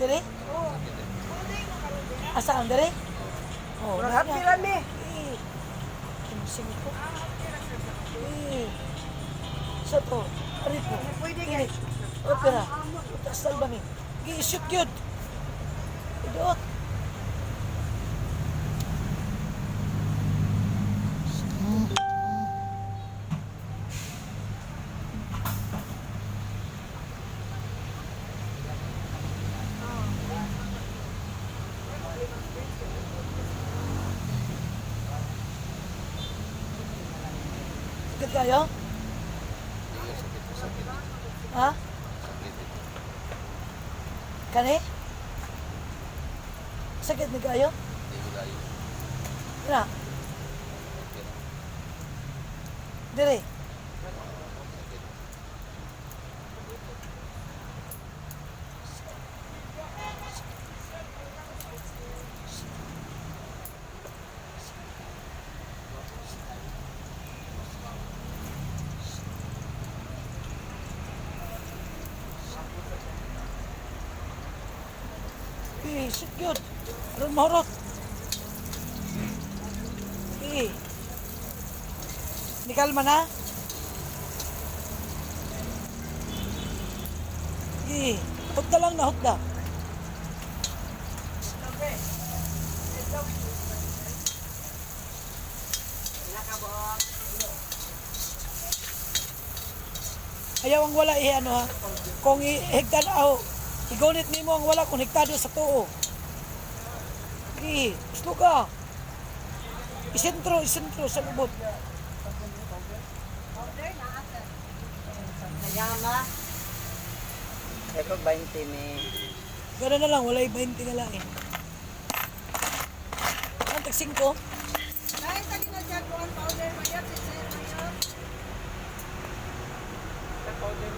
Dire? Asaan dire? Oh, Happy lang eh. Kinsing ko. Sa to. Ari po. Pwede Ini. Opera. Tasal ba ni? Gi-shoot yun. Idoot. Sakit kayo? Ha? Kani? Sakit na kayo? Kena? Dire? Shoot yun. Aron mahurot. Nikalma na? Hutda lang na, hutda. Ayaw ang wala ano ha. Kung higdan ako, igunit nimo ang wala kung hektado sa tuo. Gusto ka. Isentro sa lubot. Nagama. Eko 20 ni. Gano'n na lang, wala 20 na lang eh. Ang tag 5? Ay, tagi na dyan ko ang powder mayat. Powder.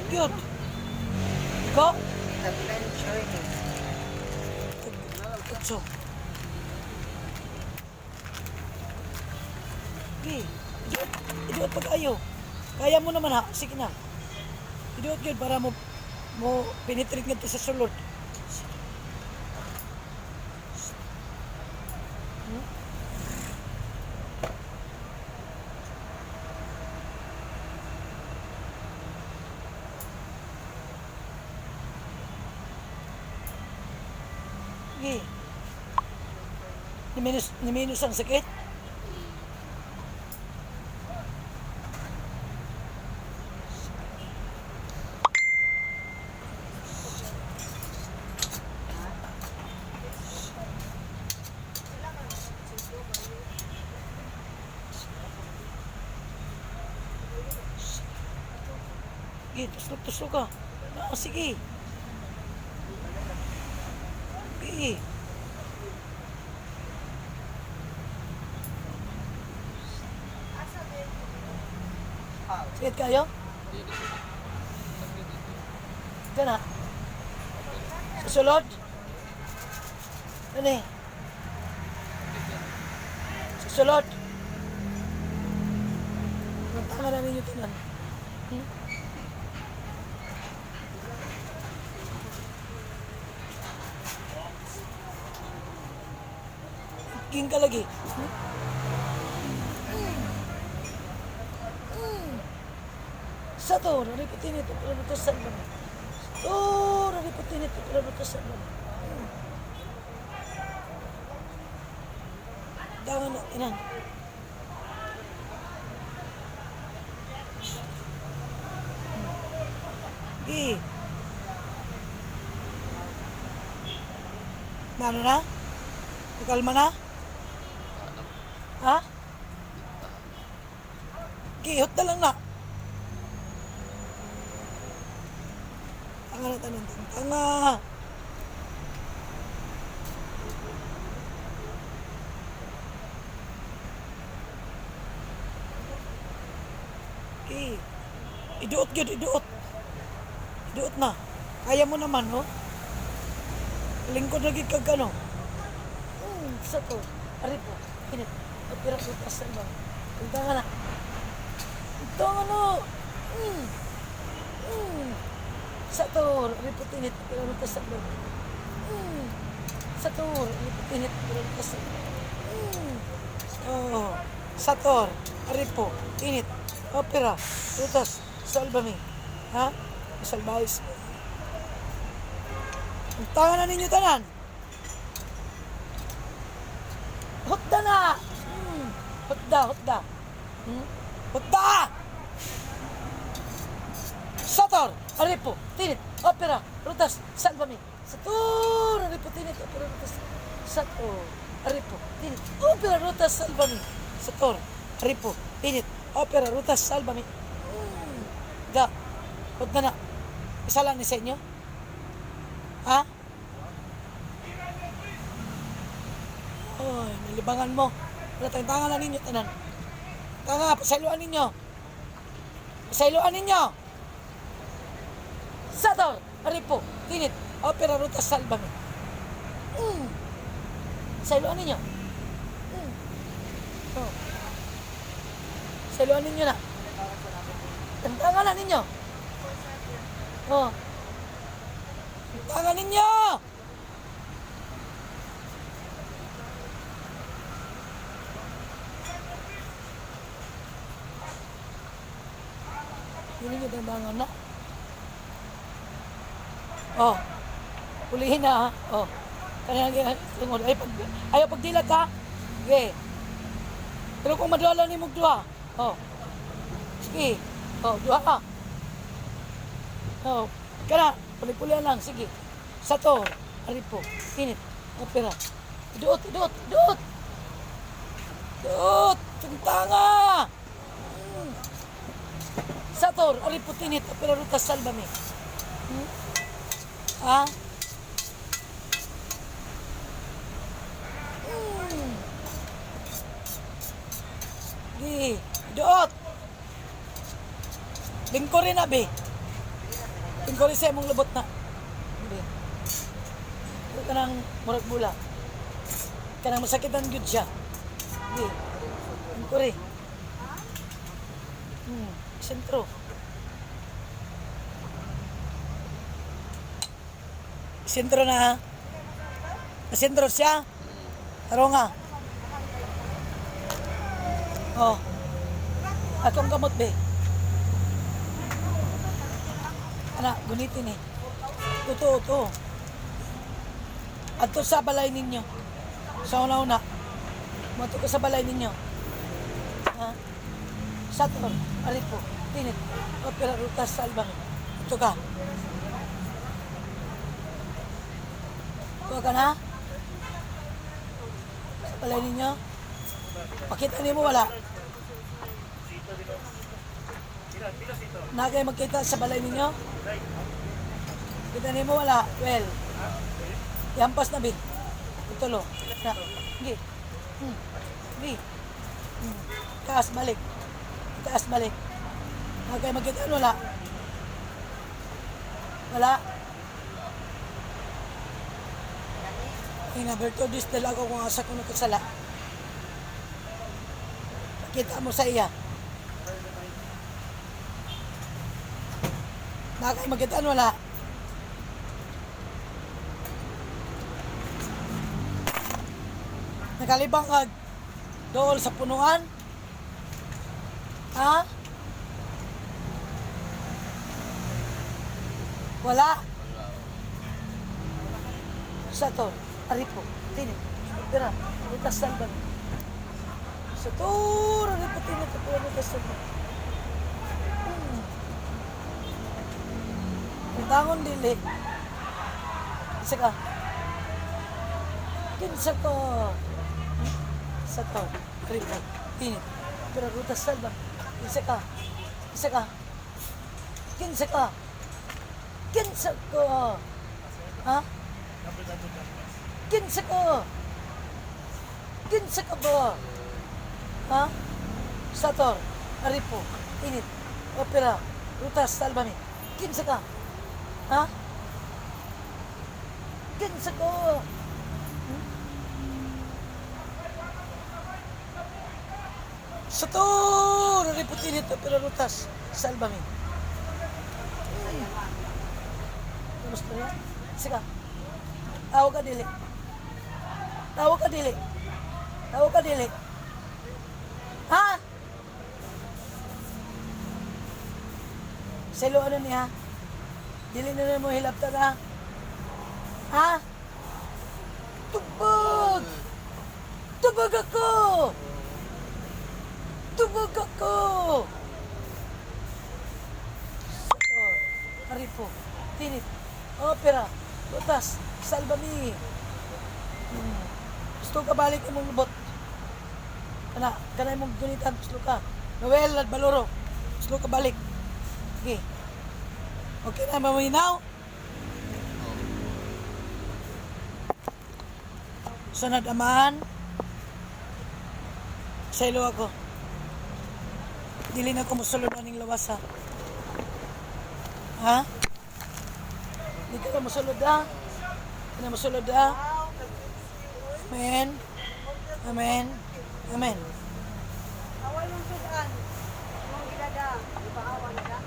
Good. Go. Adventure ni. Tutso. Iduot pag ayo. Kaya mo naman ha. Sige na. Iduot yun para mo penetrate nga sa sulod. Sige. Niminus ang sakit. Sige, tuslok ka. Sige. Sige. Sakit kayo? Ito na. Susulod? Ano eh? Susulod? Tama namin yung tinan. King ka lagi. Sa to, nariputin ito, pinabutusan mo. Nariputin ito, pinabutusan mo. Dangan na, tinan. Ano na? Kalma na? Ha? Hot na lang na. Tanga na tanong. Tanga. Iduot yun, iduot. Iduot na. Kaya mo naman, no? Lingkod lagi kag ano. Sa to. Ari po. Init. Opera rutas salbami. Tuntangan na. Tuntangan na. Sator, riputinit, opera rutas salbami. Sator, riputinit, opera rutas salbami. Oh, Sator, Aripo, Init, Opera, Rutas, Salbami. Ha? Salbayos. Ang tangan na ninyo tanan. Hotda na! Hotda. Hotda! Sator, Aripo, Tinit, Opera, Rutas, Salbami. Sator, Aripo, Tinit, Opera, Rutas, Sator, Aripo, Tinit, Opera, Rutas, Salbami. Sator, Aripo, Tinit, Opera, Rutas, Salbami. Da, hotda na. Isa lang ni sa inyo? Ha? Oy, nalibangan mo. Wala tayong tangan na ninyo, tanan. Tanga, pasailuan ninyo. Pasailuan ninyo. Sator, Aripo, Tinit, Opera, Rutas, Salbami. Pasailuan ninyo. Oh. Pasailuan ninyo na. Tangan na ninyo. Oh. Tangan ninyo. Hindi nyo tandangan na. Oh. Pulihin na ha. Oh. Kaya tungod. Ayaw pagdilag ka. Okay. Pero kung madala ni mong duha. Oh. Sige. Oh, duha ka. Oh. Kana. Pulipulihan lang. Sige. Sator. Aripo. Tinit. Opera. Duot. Tungtanga. Sator, Aripo, Tinit, Opera, Rutas, Salbami. Ha? Di, doot. Lingko rin na, be. Lingko rin sa mong lubot na. Be. Ito ka ng murag bula. Ka ng masakitan yun siya. Be. Lingko rin. Sentro. Sentro na ha. Sentro siya. Taro nga. Oh. Akong gamot be. Anak, gunitin eh. Ito. Ato sa balay ninyo. Sa una-una. Mato ka sa balay ninyo. Ha? Sator, Aripo, Tinit, Opera, Rutas, Salbami. Ito ka. Ito ka na? Sa balay ninyo? Pakita niyo mo wala? Na kayo magkita sa balay ninyo? Kita niyo mo wala? Well, yampas na, Bi. Itulo. Na. Sige. Sige. Taas balik. Na kayo magkita wala? Wala? Inabertodis dala ko kung asa ko nakasala. Kita mo sa iya. Nakay magitan wala. Nakalibang kag dool sa punuan. Ha? Wala. Sator, Aripo, Tinit, Opera, Rutas, Salbami. Sator, Aripo, Tinit, Opera, Rutas, Salbami. Tangon dili. Saka. Kinsa ko. Sator, Aripo, Tinit, Opera, Rutas, Salbami. Kinsa ka. Kinsa ko. Ha? Kinsa ka ba? Ha? Sator, Aripo, Tinit, Opera, Rutas, Salbami. Kinsa ka? Ha? Kinsa ka? Sator, riputinit, opera rutas, salvame. Tapos na yan. Sige. Tawag ka dili. Tawag ka dili. Tawag ka dili. Ha? Selo ano niya? Dili na mo hilaptan ha? Ha? Tubag! Tubag ako! Tubag ako! Sator, haripo, tinit, opera, lutas, salbami. Gusto ka balik imong lubot. Kanay mong gunitan, gusto ka. Noel at Baloro, gusto ka balik. Okay. Okay na, maminaw? Sunod aman. Selo ako. Dili na ko musulod aning lawas ha. Ha? Di ka na musulod ha? Di na musulod ha? Amen. Amen. Amen. Awal mong sudan. Mong gilada. Di ba awan ka?